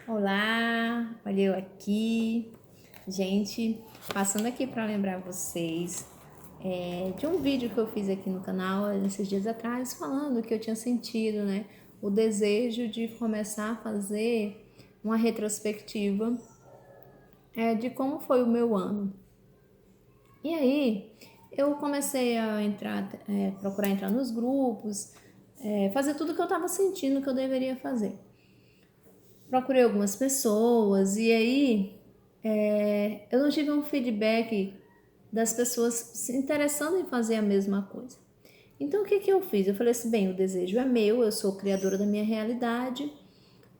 Olá, olha eu aqui, gente, passando aqui para lembrar vocês de um vídeo que eu fiz aqui no canal esses dias atrás, falando que eu tinha sentido, né, o desejo de começar a fazer uma retrospectiva de como foi o meu ano. E aí eu comecei a procurar entrar nos grupos, fazer tudo que eu estava sentindo que eu deveria fazer. Procurei algumas pessoas e aí eu não tive um feedback das pessoas se interessando em fazer a mesma coisa. Então o que eu fiz? Eu falei assim, bem, o desejo é meu, eu sou criadora da minha realidade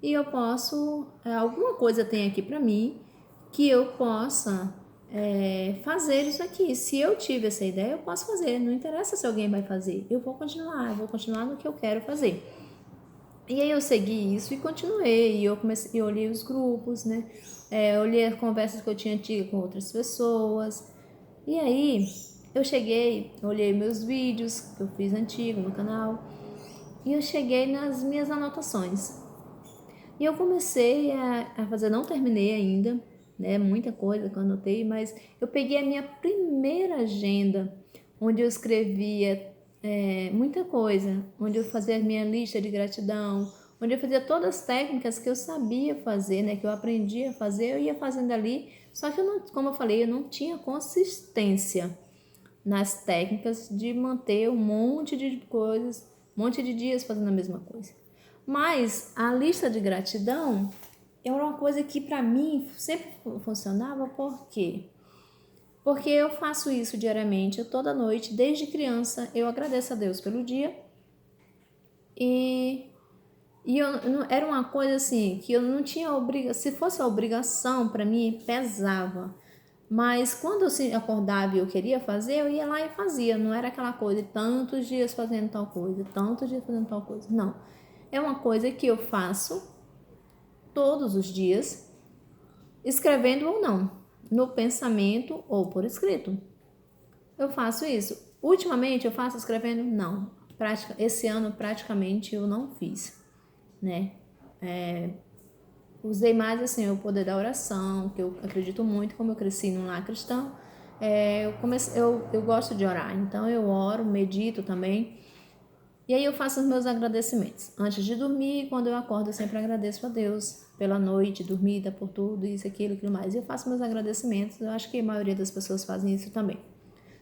e eu posso, alguma coisa tem aqui para mim que eu possa fazer isso aqui. Se eu tive essa ideia, eu posso fazer, não interessa se alguém vai fazer, eu vou continuar no que eu quero fazer. E aí eu segui isso e continuei, e eu olhei os grupos, né? Olhei as conversas que eu tinha tido com outras pessoas. E aí eu cheguei, olhei meus vídeos que eu fiz antigo no canal, e eu cheguei nas minhas anotações. E eu comecei a fazer, não terminei ainda, né? Muita coisa que eu anotei, mas eu peguei a minha primeira agenda, onde eu escrevia muita coisa, onde eu fazia a minha lista de gratidão, onde eu fazia todas as técnicas que eu sabia fazer, né? Que eu aprendi a fazer, eu ia fazendo ali, só que eu não, como eu falei, eu não tinha consistência nas técnicas de manter um monte de coisas, um monte de dias fazendo a mesma coisa. Mas a lista de gratidão é uma coisa que para mim sempre funcionava, por quê? Porque eu faço isso diariamente, toda noite, desde criança, eu agradeço a Deus pelo dia e era uma coisa assim, que eu não tinha obrigação, se fosse a obrigação para mim, pesava. Mas quando eu acordava e eu queria fazer, eu ia lá e fazia. Não era aquela coisa, tantos dias fazendo tal coisa, tantos dias fazendo tal coisa. Não. É uma coisa que eu faço todos os dias, escrevendo ou não, no pensamento ou por escrito. Eu faço isso. Ultimamente eu faço escrevendo? Não. Esse ano praticamente eu não fiz, né? Usei mais assim o poder da oração, que eu acredito muito, como eu cresci num lar cristão. Eu gosto de orar, então eu oro, medito também. E aí eu faço os meus agradecimentos. Antes de dormir, quando eu acordo, eu sempre agradeço a Deus pela noite, dormida, por tudo, isso, aquilo mais. E eu faço meus agradecimentos. Eu acho que a maioria das pessoas fazem isso também.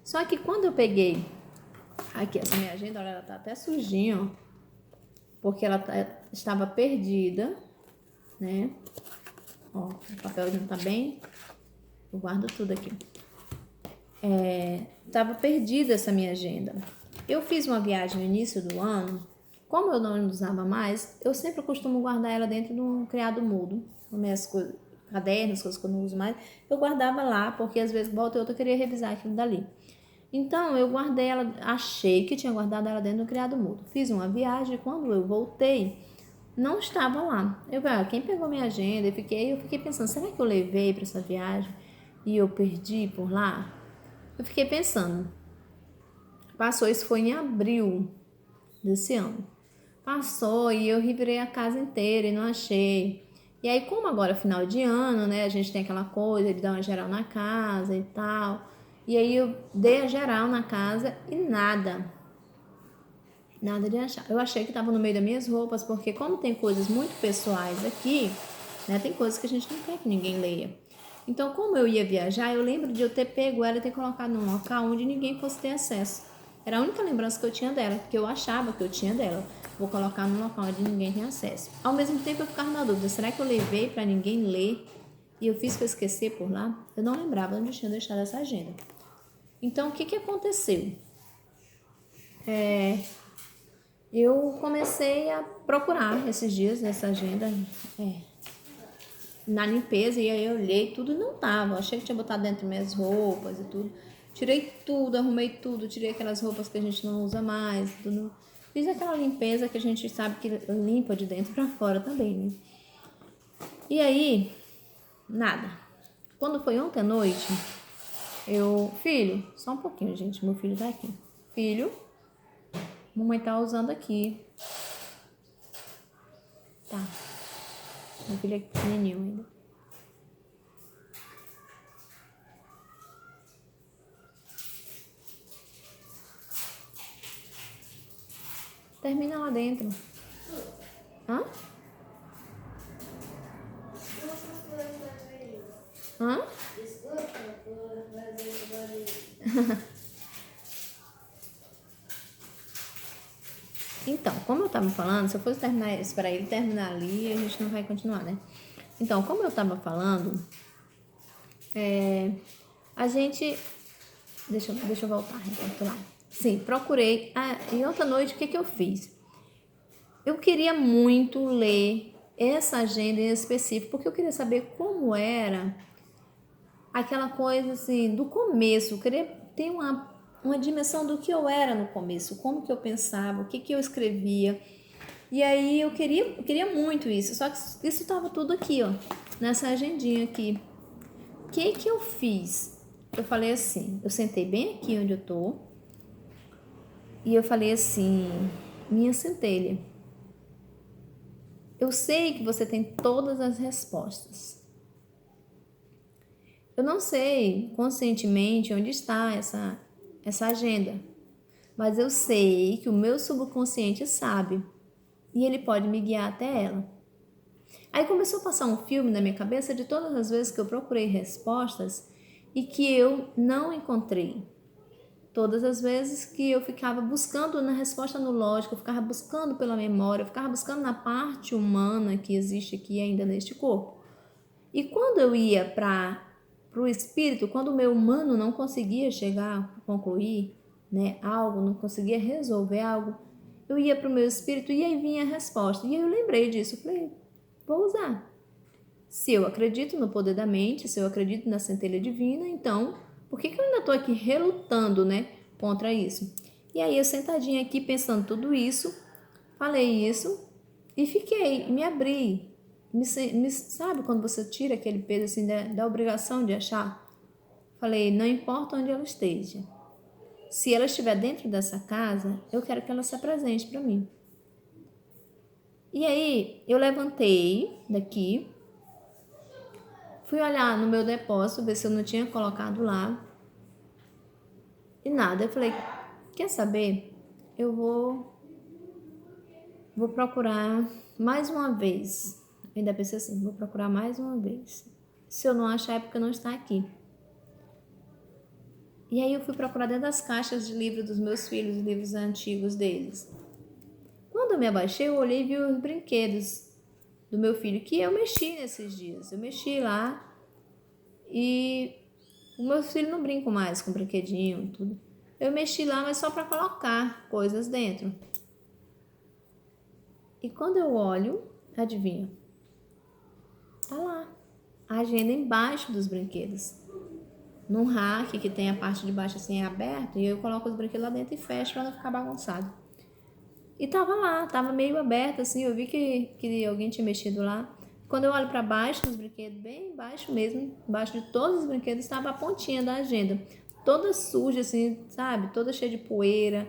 Só que quando eu peguei aqui essa minha agenda, olha, ela tá até sujinha, ó, porque estava perdida, né? Ó, o papelzinho tá bem. Eu guardo tudo aqui. Tava perdida essa minha agenda. Eu fiz uma viagem no início do ano. Como eu não usava mais, eu sempre costumo guardar ela dentro de um criado mudo. Minhas coisas, cadernos, coisas que eu não uso mais, eu guardava lá, porque às vezes volta e outra eu queria revisar aquilo dali. Então eu guardei ela, achei que tinha guardado ela dentro do criado mudo. Fiz uma viagem, quando eu voltei, não estava lá. Eu falei, quem pegou minha agenda? Eu fiquei pensando, será que eu levei para essa viagem e eu perdi por lá? Eu fiquei pensando. Passou, isso foi em abril desse ano. Passou e eu revirei a casa inteira e não achei. E aí, como agora é final de ano, né? A gente tem aquela coisa de dar uma geral na casa e tal. E aí eu dei a geral na casa e nada. Nada de achar. Eu achei que estava no meio das minhas roupas, porque como tem coisas muito pessoais aqui, né? Tem coisas que a gente não quer que ninguém leia. Então, como eu ia viajar, eu lembro de eu ter pego ela e ter colocado num local onde ninguém fosse ter acesso. Era a única lembrança que eu tinha dela, que eu achava que eu tinha dela. Vou colocar num local onde ninguém tem acesso. Ao mesmo tempo, eu ficava na dúvida: será que eu levei para ninguém ler e eu fiz para esquecer por lá? Eu não lembrava onde eu tinha deixado essa agenda. Então, o que aconteceu? Eu comecei a procurar esses dias essa agenda na limpeza, e aí eu olhei, tudo não tava. Achei que tinha botado dentro minhas roupas e tudo. Tirei tudo, arrumei tudo, tirei aquelas roupas que a gente não usa mais, tudo. Fiz aquela limpeza que a gente sabe que limpa de dentro pra fora também, né? E aí, nada. Quando foi ontem à noite, filho, só um pouquinho, gente, meu filho tá aqui. Filho, mamãe tá usando aqui. Tá. Meu filho é pequenininho ainda. Termina lá dentro. Hã? Hã? Então, como eu tava falando, se eu fosse esperar ele terminar ali, a gente não vai continuar, né? Então, como eu tava falando, a gente... Deixa eu voltar, recapitular. Sim, procurei. E outra noite, o que eu fiz? Eu queria muito ler essa agenda em específico, porque eu queria saber como era aquela coisa assim, do começo. Eu queria ter uma dimensão do que eu era no começo, como que eu pensava, o que eu escrevia. E aí eu queria muito isso, só que isso estava tudo aqui, ó, nessa agendinha aqui. O que eu fiz? Eu falei assim, eu sentei bem aqui onde eu tô e eu falei assim, minha centelha, eu sei que você tem todas as respostas. Eu não sei conscientemente onde está essa agenda, mas eu sei que o meu subconsciente sabe e ele pode me guiar até ela. Aí começou a passar um filme na minha cabeça de todas as vezes que eu procurei respostas e que eu não encontrei. Todas as vezes que eu ficava buscando na resposta no lógico, eu ficava buscando pela memória, eu ficava buscando na parte humana que existe aqui ainda neste corpo. E quando eu ia para o espírito, quando o meu humano não conseguia chegar a concluir, né, algo, não conseguia resolver algo, eu ia para o meu espírito e aí vinha a resposta. E aí eu lembrei disso, falei, vou usar. Se eu acredito no poder da mente, se eu acredito na centelha divina, então, por que eu ainda estou aqui relutando, né, contra isso? E aí eu sentadinha aqui pensando tudo isso, falei isso e fiquei, me abri. Sabe quando você tira aquele peso assim da obrigação de achar? Falei, não importa onde ela esteja. Se ela estiver dentro dessa casa, eu quero que ela se apresente para mim. E aí eu levantei daqui, fui olhar no meu depósito, ver se eu não tinha colocado lá. E nada, eu falei, quer saber? Eu vou procurar mais uma vez. Eu ainda pensei assim, vou procurar mais uma vez. Se eu não achar é porque não está aqui. E aí eu fui procurar dentro das caixas de livros dos meus filhos, livros antigos deles. Quando eu me abaixei, eu olhei e vi os brinquedos do meu filho, que eu mexi nesses dias. Eu mexi lá e o meu filho não brinca mais com brinquedinho, tudo. Eu mexi lá, mas só para colocar coisas dentro. E quando eu olho, adivinha? Tá lá, a agenda embaixo dos brinquedos. Num rack que tem a parte de baixo assim aberta, e eu coloco os brinquedos lá dentro e fecho para não ficar bagunçado. E tava lá, tava meio aberto assim, eu vi que alguém tinha mexido lá. Quando eu olho para baixo dos brinquedos, bem embaixo mesmo, embaixo de todos os brinquedos estava a pontinha da agenda, toda suja assim, sabe? Toda cheia de poeira,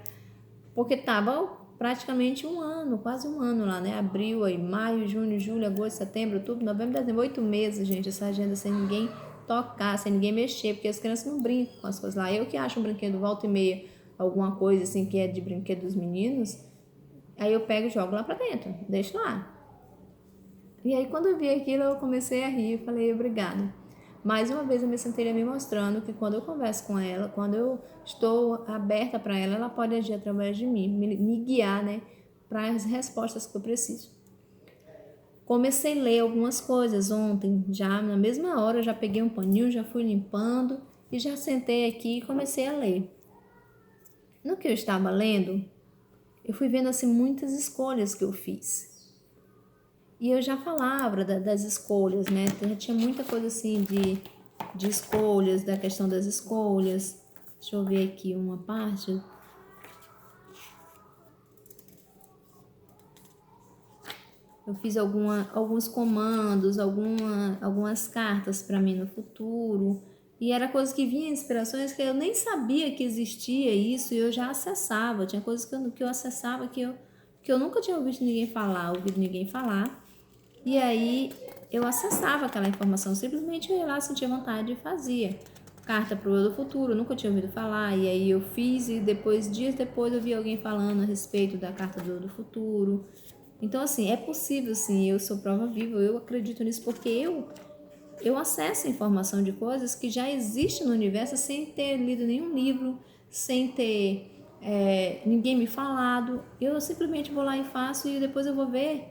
porque tava praticamente um ano, quase um ano lá, né? Abril, aí, maio, junho, julho, agosto, setembro, outubro, novembro, dezembro, 8 meses, gente, essa agenda sem ninguém tocar, sem ninguém mexer, porque as crianças não brincam com as coisas lá. Eu que acho um brinquedo volta e meia, alguma coisa assim que é de brinquedo dos meninos, aí eu pego e jogo lá pra dentro, deixo lá. E aí quando eu vi aquilo eu comecei a rir, falei obrigada. Mais uma vez a minha centelha me mostrando que quando eu converso com ela, quando eu estou aberta para ela, ela pode agir através de mim, me guiar, né, para as respostas que eu preciso. Comecei a ler algumas coisas ontem, já na mesma hora, já peguei um paninho, já fui limpando e já sentei aqui e comecei a ler. No que eu estava lendo, eu fui vendo assim muitas escolhas que eu fiz. E eu já falava das escolhas, né? Já tinha muita coisa assim de escolhas, da questão das escolhas. Deixa eu ver aqui uma parte. Eu fiz alguns comandos, algumas cartas para mim no futuro. E era coisa que vinha, inspirações que eu nem sabia que existia isso e eu já acessava. Tinha coisas que eu acessava que eu nunca tinha ouvido ninguém falar. E aí eu acessava aquela informação, simplesmente eu ia lá, sentia vontade e fazia. Carta para o eu do futuro, eu nunca tinha ouvido falar, e aí eu fiz, e depois, dias depois, eu vi alguém falando a respeito da carta do eu do futuro. Então, assim, é possível, sim, eu sou prova viva, eu acredito nisso, porque eu acesso a informação de coisas que já existem no universo sem ter lido nenhum livro, sem ter ninguém me falado. Eu simplesmente vou lá e faço e depois eu vou ver,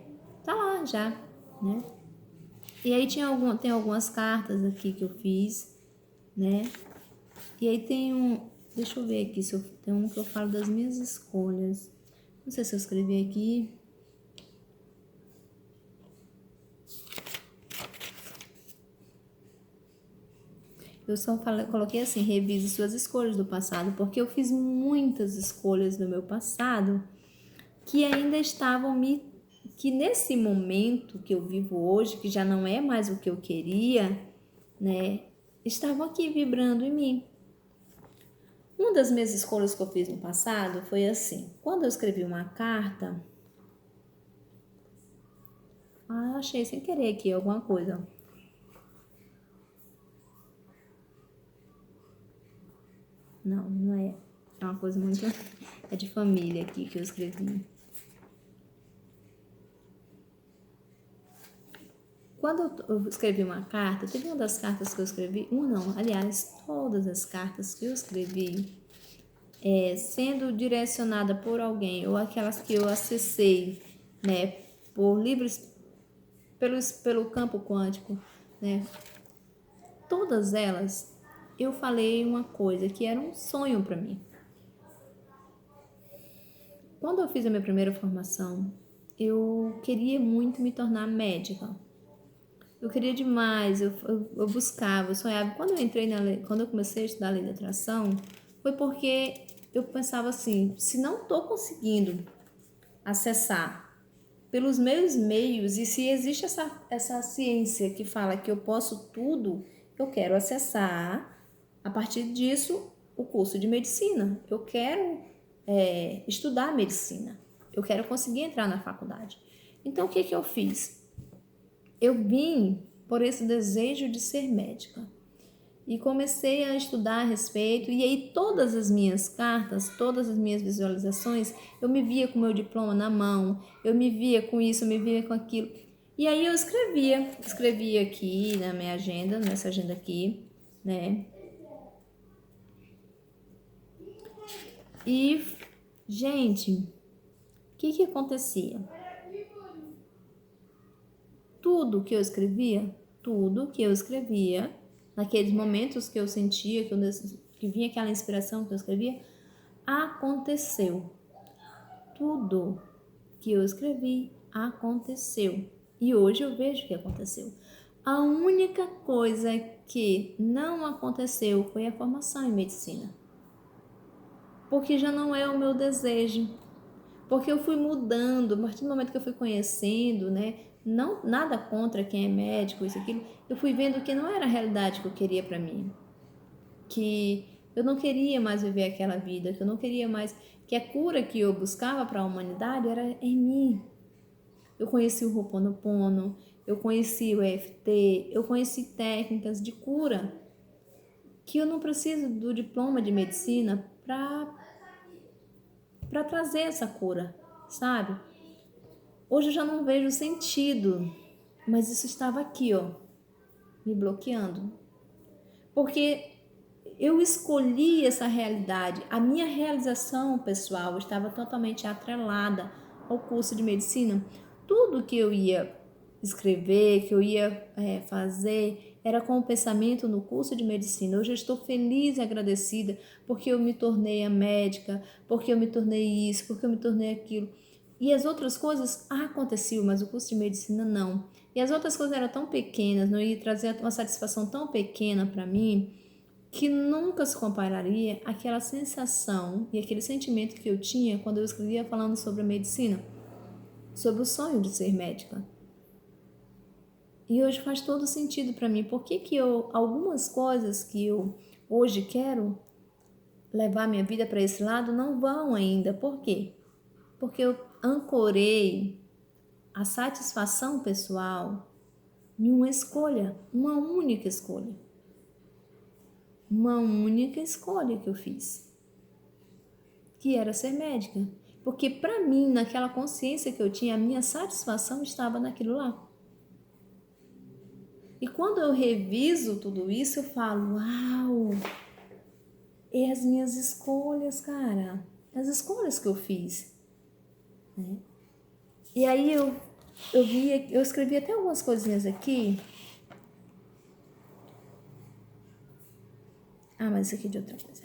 tá lá já, né? E aí tem algumas cartas aqui que eu fiz, né? E aí deixa eu ver aqui, tem um que eu falo das minhas escolhas. Não sei se eu escrevi aqui. Eu só coloquei assim, revise suas escolhas do passado, porque eu fiz muitas escolhas no meu passado que ainda que nesse momento que eu vivo hoje, que já não é mais o que eu queria, né, estavam aqui vibrando em mim. Uma das minhas escolhas que eu fiz no passado foi assim, quando eu escrevi uma carta, eu achei sem querer aqui alguma coisa. Não, não é. É uma coisa muito... É de família aqui que eu escrevi. Quando eu escrevi uma carta, teve uma das cartas que eu escrevi... aliás, todas as cartas que eu escrevi, sendo direcionada por alguém, ou aquelas que eu acessei, né, por livros, pelo campo quântico, né, todas elas, eu falei uma coisa que era um sonho para mim. Quando eu fiz a minha primeira formação, eu queria muito me tornar médica. Eu queria demais, eu buscava, eu sonhava. Quando eu comecei a estudar a lei da atração, foi porque eu pensava assim, se não estou conseguindo acessar pelos meus meios, e se existe essa ciência que fala que eu posso tudo, eu quero acessar, a partir disso, o curso de medicina. Eu quero estudar medicina. Eu quero conseguir entrar na faculdade. Então, o que eu fiz? Eu vim por esse desejo de ser médica e comecei a estudar a respeito, e aí todas as minhas cartas, todas as minhas visualizações, eu me via com meu diploma na mão, eu me via com isso, eu me via com aquilo. E aí eu escrevia aqui na minha agenda, nessa agenda aqui, né? E, gente, o que acontecia? Tudo que eu escrevia, naqueles momentos que eu sentia, que vinha aquela inspiração que eu escrevia, aconteceu. Tudo que eu escrevi aconteceu. E hoje eu vejo que aconteceu. A única coisa que não aconteceu foi a formação em medicina. Porque já não é o meu desejo. Porque eu fui mudando, a partir do momento que eu fui conhecendo, né? Não, nada contra quem é médico, isso, aquilo. Eu fui vendo que não era a realidade que eu queria para mim. Que eu não queria mais viver aquela vida, que eu não queria mais... Que a cura que eu buscava para a humanidade era em mim. Eu conheci o Ho'oponopono, eu conheci o EFT, eu conheci técnicas de cura que eu não preciso do diploma de medicina para trazer essa cura, sabe? Hoje eu já não vejo sentido, mas isso estava aqui, ó, me bloqueando. Porque eu escolhi essa realidade, a minha realização pessoal estava totalmente atrelada ao curso de medicina. Tudo que eu ia escrever, que eu ia fazer, era com o pensamento no curso de medicina. Hoje eu estou feliz e agradecida porque eu me tornei a médica, porque eu me tornei isso, porque eu me tornei aquilo. E as outras coisas aconteciam, mas o curso de medicina não. E as outras coisas eram tão pequenas, não ia trazer uma satisfação tão pequena para mim, que nunca se compararia àquela sensação e aquele sentimento que eu tinha quando eu escrevia falando sobre a medicina, sobre o sonho de ser médica. E hoje faz todo sentido para mim. Por que algumas coisas que eu hoje quero levar minha vida para esse lado não vão ainda? Por quê? Porque eu ancorei a satisfação pessoal em uma escolha, uma única escolha. Uma única escolha que eu fiz, que era ser médica. Porque para mim, naquela consciência que eu tinha, a minha satisfação estava naquilo lá. E quando eu reviso tudo isso, eu falo, uau, é as minhas escolhas, cara. As escolhas que eu fiz. Né? E aí eu escrevi até algumas coisinhas aqui. Ah, mas isso aqui é de outra coisa.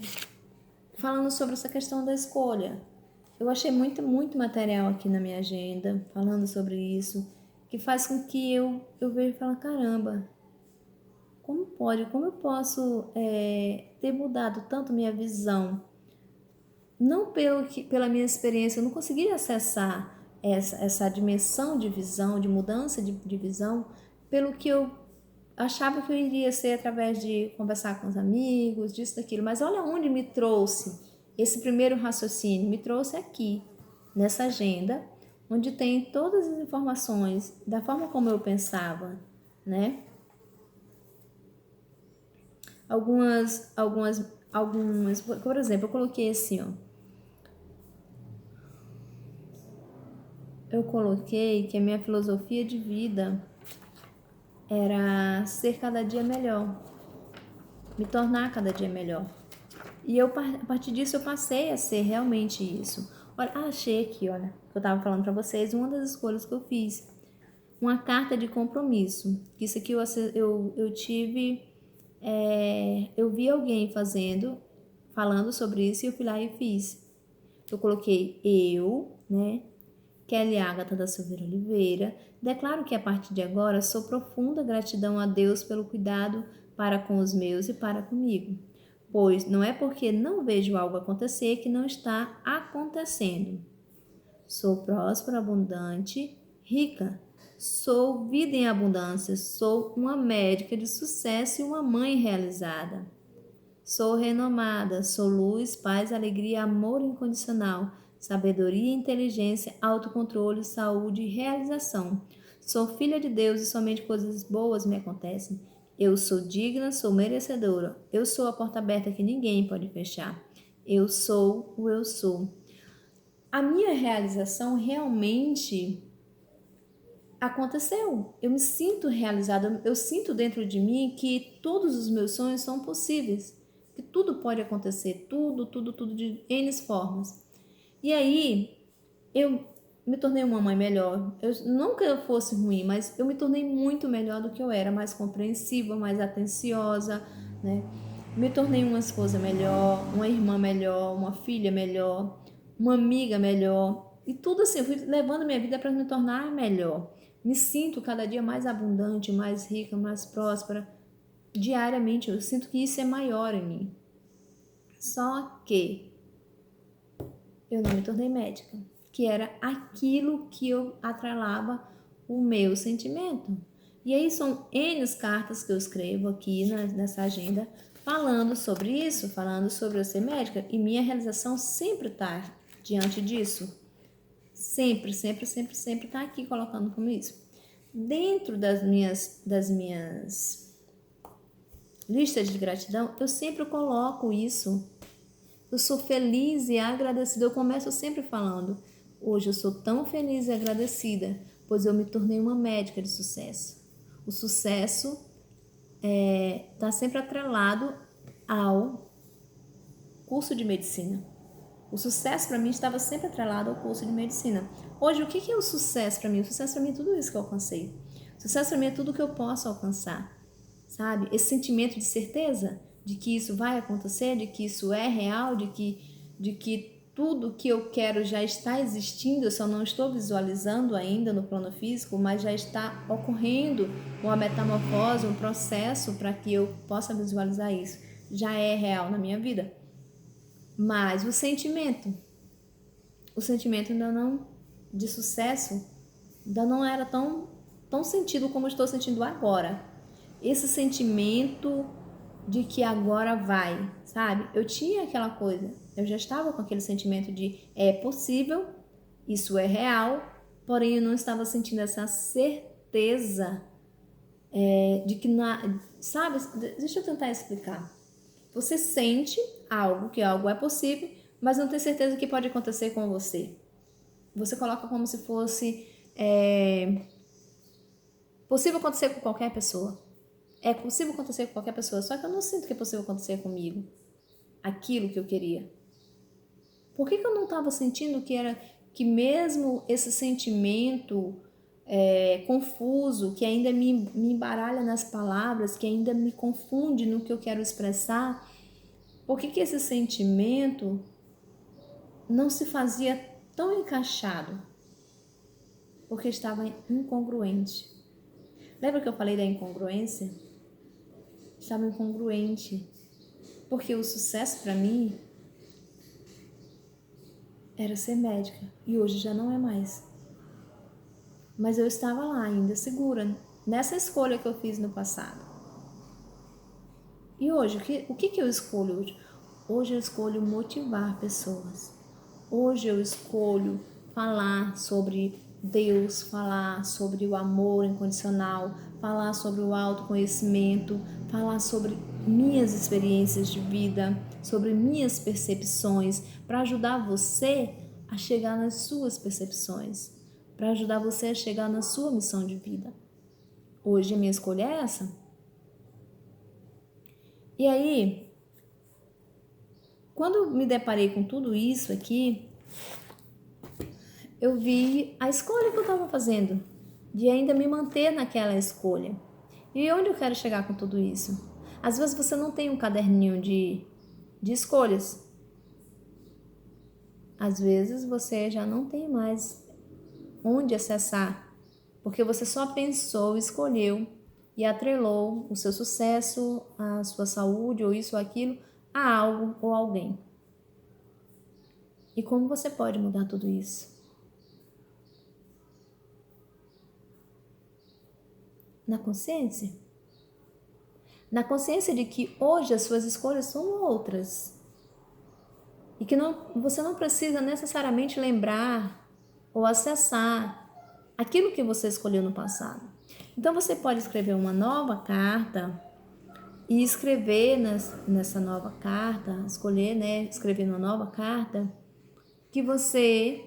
Falando sobre essa questão da escolha. Eu achei muito material aqui na minha agenda, falando sobre isso, que faz com que eu veja e falo, caramba, como eu posso ter mudado tanto minha visão? Não pela minha experiência, eu não consegui acessar essa dimensão de visão, de mudança de visão, pelo que eu achava que eu iria ser através de conversar com os amigos, disso, daquilo. Mas olha onde me trouxe esse primeiro raciocínio, me trouxe aqui, nessa agenda, onde tem todas as informações da forma como eu pensava, né? Algumas, por exemplo, eu coloquei assim, ó. Eu coloquei que a minha filosofia de vida era ser cada dia melhor, me tornar cada dia melhor. E a partir disso eu passei a ser realmente isso. Olha, achei aqui, olha, que eu estava falando para vocês, uma das escolhas que eu fiz. Uma carta de compromisso. Isso aqui eu tive, eu vi alguém falando sobre isso e eu fui lá e fiz. Eu coloquei né, Kelly Ágata da Silveira Oliveira, declaro que a partir de agora sou profunda gratidão a Deus pelo cuidado para com os meus e para comigo, pois não é porque não vejo algo acontecer que não está acontecendo. Sou próspera, abundante, rica. Sou vida em abundância, sou uma médica de sucesso e uma mãe realizada. Sou renomada, sou luz, paz, alegria, amor incondicional, sabedoria, inteligência, autocontrole, saúde e realização. Sou filha de Deus e somente coisas boas me acontecem. Eu sou digna, sou merecedora. Eu sou a porta aberta que ninguém pode fechar. Eu sou o eu sou. A minha realização realmente aconteceu. Eu me sinto realizada, eu sinto dentro de mim que todos os meus sonhos são possíveis, que tudo pode acontecer, tudo de N formas. E aí, eu me tornei uma mãe melhor. Não que eu fosse ruim, mas eu me tornei muito melhor do que eu era, mais compreensiva, mais atenciosa, né? Me tornei uma esposa melhor, uma irmã melhor, uma filha melhor, uma amiga melhor. E tudo assim, eu fui levando minha vida para me tornar melhor. Me sinto cada dia mais abundante, mais rica, mais próspera. Diariamente, eu sinto que isso é maior em mim. Só que eu não me tornei médica, que era aquilo que eu atrelava o meu sentimento. E aí são N cartas que eu escrevo aqui nessa agenda falando sobre isso, falando sobre eu ser médica, e minha realização sempre está diante disso. Sempre está aqui colocando como isso. Dentro das minhas listas de gratidão, eu sempre coloco isso. Eu sou feliz e agradecida. Eu começo sempre falando, hoje eu sou tão feliz e agradecida, pois eu me tornei uma médica de sucesso. O sucesso está sempre atrelado ao curso de medicina. O sucesso para mim estava sempre atrelado ao curso de medicina. Hoje, o que é o sucesso para mim? O sucesso para mim é tudo isso que eu alcancei. O sucesso para mim é tudo que eu posso alcançar, sabe? Esse sentimento de certeza de que isso vai acontecer, de que isso é real, de que tudo que eu quero já está existindo, eu só não estou visualizando ainda no plano físico, mas já está ocorrendo uma metamorfose, um processo para que eu possa visualizar isso. Já é real na minha vida. Mas o sentimento ainda não, de sucesso, ainda não era tão sentido como estou sentindo agora. Esse sentimento de que agora vai, sabe? Eu tinha aquela coisa, eu já estava com aquele sentimento de é possível, isso é real, porém eu não estava sentindo essa certeza de que, sabe, deixa eu tentar explicar. Você sente algo, que algo é possível, mas não tem certeza que pode acontecer com você. Você coloca como se fosse possível acontecer com qualquer pessoa. É possível acontecer com qualquer pessoa, só que eu não sinto que é possível acontecer comigo. Aquilo que eu queria. Por que eu não estava sentindo que mesmo esse sentimento confuso, que ainda me embaralha nas palavras, que ainda me confunde no que eu quero expressar, por que esse sentimento não se fazia tão encaixado? Porque estava incongruente. Lembra que eu falei da incongruência? Estava incongruente. Porque o sucesso para mim era ser médica e hoje já não é mais. Mas eu estava lá ainda segura nessa escolha que eu fiz no passado. E hoje, o que eu escolho hoje? Hoje eu escolho motivar pessoas. Hoje eu escolho falar sobre Deus, falar sobre o amor incondicional, falar sobre o autoconhecimento, falar sobre minhas experiências de vida, sobre minhas percepções, para ajudar você a chegar nas suas percepções, para ajudar você a chegar na sua missão de vida. Hoje a minha escolha é essa. E aí, quando me deparei com tudo isso aqui, eu vi a escolha que eu estava fazendo, de ainda me manter naquela escolha. E onde eu quero chegar com tudo isso? Às vezes você não tem um caderninho de escolhas. Às vezes você já não tem mais onde acessar, porque você só pensou, escolheu e atrelou o seu sucesso, a sua saúde ou isso ou aquilo a algo ou alguém. E como você pode mudar tudo isso? Na consciência. Na consciência de que hoje as suas escolhas são outras. E que você não precisa necessariamente lembrar ou acessar aquilo que você escolheu no passado. Então você pode escrever uma nova carta e escrever nessa nova carta, escrever uma nova carta, que você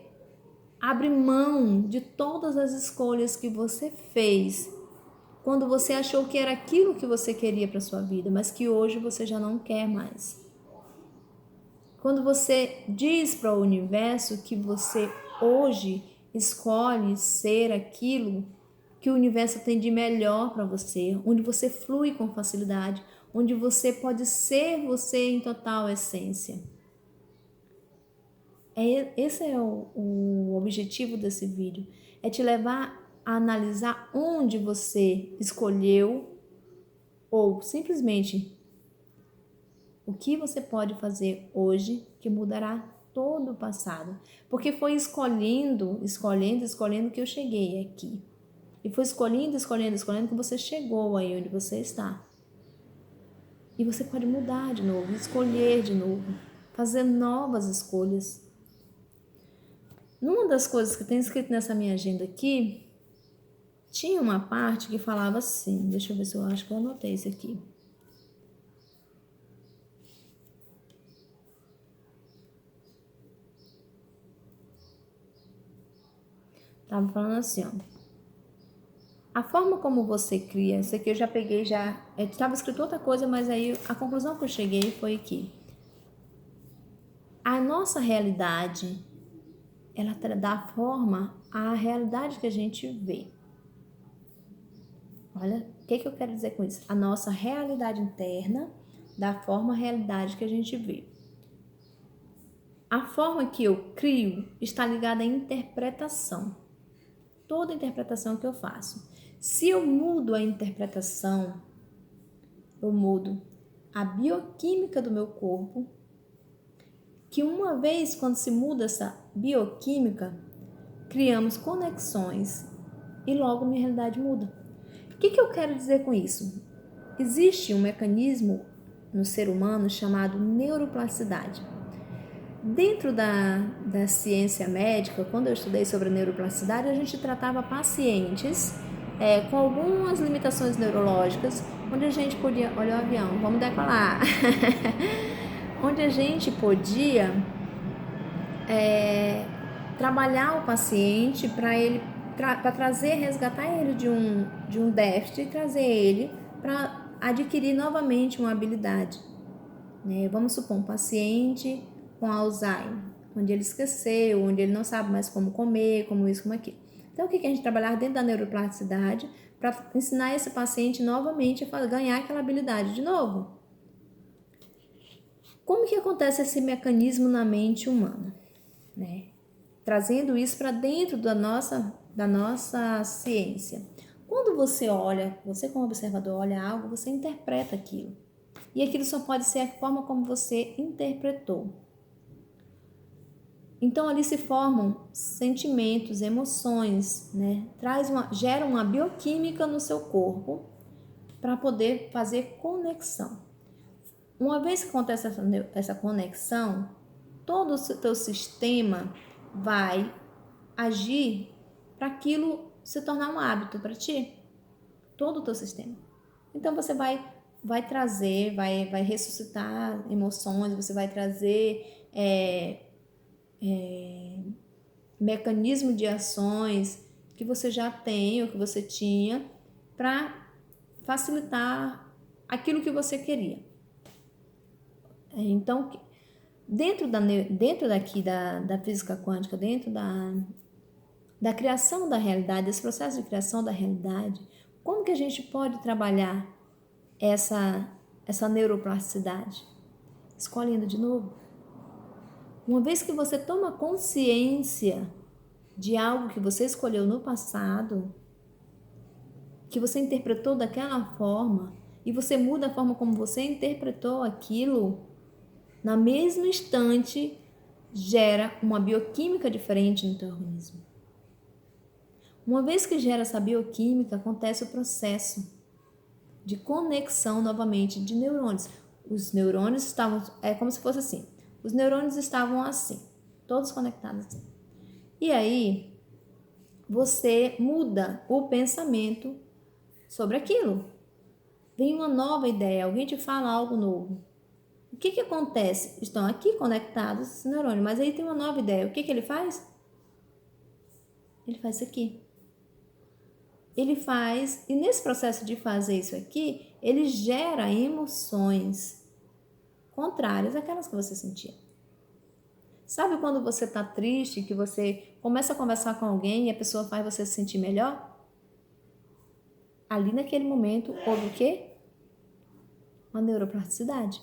abre mão de todas as escolhas que você fez quando você achou que era aquilo que você queria para sua vida, mas que hoje você já não quer mais. Quando você diz para o universo que você hoje escolhe ser aquilo que o universo tem de melhor para você, onde você flui com facilidade, onde você pode ser você em total essência. Esse é o objetivo desse vídeo, é te levar a analisar onde você escolheu ou simplesmente o que você pode fazer hoje que mudará todo o passado. Porque foi escolhendo que eu cheguei aqui. E foi escolhendo que você chegou aí onde você está. E você pode mudar de novo, escolher de novo, fazer novas escolhas. Numa das coisas que tem escrito nessa minha agenda aqui, tinha uma parte que falava assim, deixa eu ver se eu acho que eu anotei isso aqui. Tava falando assim, ó. A forma como você cria, isso aqui eu já peguei, estava escrito outra coisa, mas aí a conclusão que eu cheguei foi que a nossa realidade, ela dá forma à realidade que a gente vê. Olha, o que eu quero dizer com isso? A nossa realidade interna dá forma à realidade que a gente vê. A forma que eu crio está ligada à interpretação. Toda interpretação que eu faço. Se eu mudo a interpretação, eu mudo a bioquímica do meu corpo, que uma vez quando se muda essa bioquímica, criamos conexões e logo minha realidade muda. O que eu quero dizer com isso? Existe um mecanismo no ser humano chamado neuroplasticidade. Dentro da ciência médica, quando eu estudei sobre a neuroplasticidade, a gente tratava pacientes com algumas limitações neurológicas, onde a gente podia, olha o avião, vamos decolar, onde a gente podia trabalhar o paciente para trazer, resgatar ele de um déficit e trazer ele para adquirir novamente uma habilidade. Né? Vamos supor um paciente com Alzheimer, onde ele esqueceu, onde ele não sabe mais como comer, como isso, como aquilo. Então, o que a gente trabalhar dentro da neuroplasticidade para ensinar esse paciente novamente a ganhar aquela habilidade de novo? Como que acontece esse mecanismo na mente humana? Né? Trazendo isso para dentro da nossa ciência. Quando você olha, você como observador olha algo, você interpreta aquilo. E aquilo só pode ser a forma como você interpretou. Então ali se formam sentimentos, emoções, né? Gera uma bioquímica no seu corpo para poder fazer conexão. Uma vez que acontece essa conexão, todo o teu sistema vai agir para aquilo se tornar um hábito para ti. Todo o teu sistema. Então você vai trazer, vai ressuscitar emoções, você vai trazer mecanismo de ações que você já tem ou que você tinha para facilitar aquilo que você queria. Então, dentro daqui da física quântica, dentro da criação da realidade, desse processo de criação da realidade, como que a gente pode trabalhar essa neuroplasticidade? Escolhendo de novo. Uma vez que você toma consciência de algo que você escolheu no passado, que você interpretou daquela forma, e você muda a forma como você interpretou aquilo, na mesmo instante gera uma bioquímica diferente no teu organismo. Uma vez que gera essa bioquímica, acontece o processo de conexão novamente de neurônios. Os neurônios estavam, é como se fosse assim, os neurônios estavam assim, todos conectados assim. E aí, você muda o pensamento sobre aquilo. Vem uma nova ideia, alguém te fala algo novo. O que acontece? Estão aqui conectados esses neurônios, mas aí tem uma nova ideia. O que ele faz? Ele faz isso aqui. Ele faz, e nesse processo de fazer isso aqui, ele gera emoções contrárias àquelas que você sentia. Sabe quando você está triste, que você começa a conversar com alguém e a pessoa faz você se sentir melhor? Ali naquele momento houve o quê? Uma neuroplasticidade.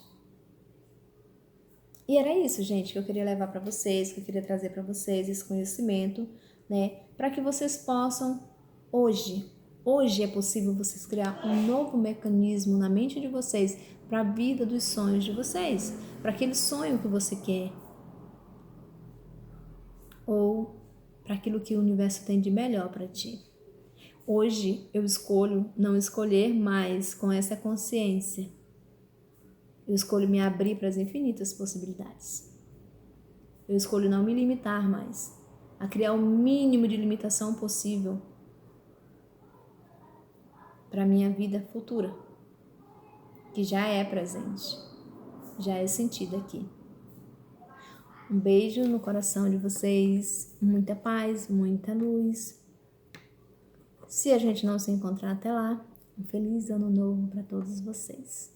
E era isso, gente, que eu queria levar para vocês, que eu queria trazer para vocês esse conhecimento, né? Para que vocês possam hoje é possível vocês criar um novo mecanismo na mente de vocês para a vida dos sonhos de vocês, para aquele sonho que você quer ou para aquilo que o universo tem de melhor para ti. Hoje eu escolho não escolher mais com essa consciência. Eu escolho me abrir para as infinitas possibilidades. Eu escolho não me limitar mais, a criar o mínimo de limitação possível para a minha vida futura, que já é presente, já é sentida aqui. Um beijo no coração de vocês, muita paz, muita luz. Se a gente não se encontrar até lá, um feliz ano novo para todos vocês.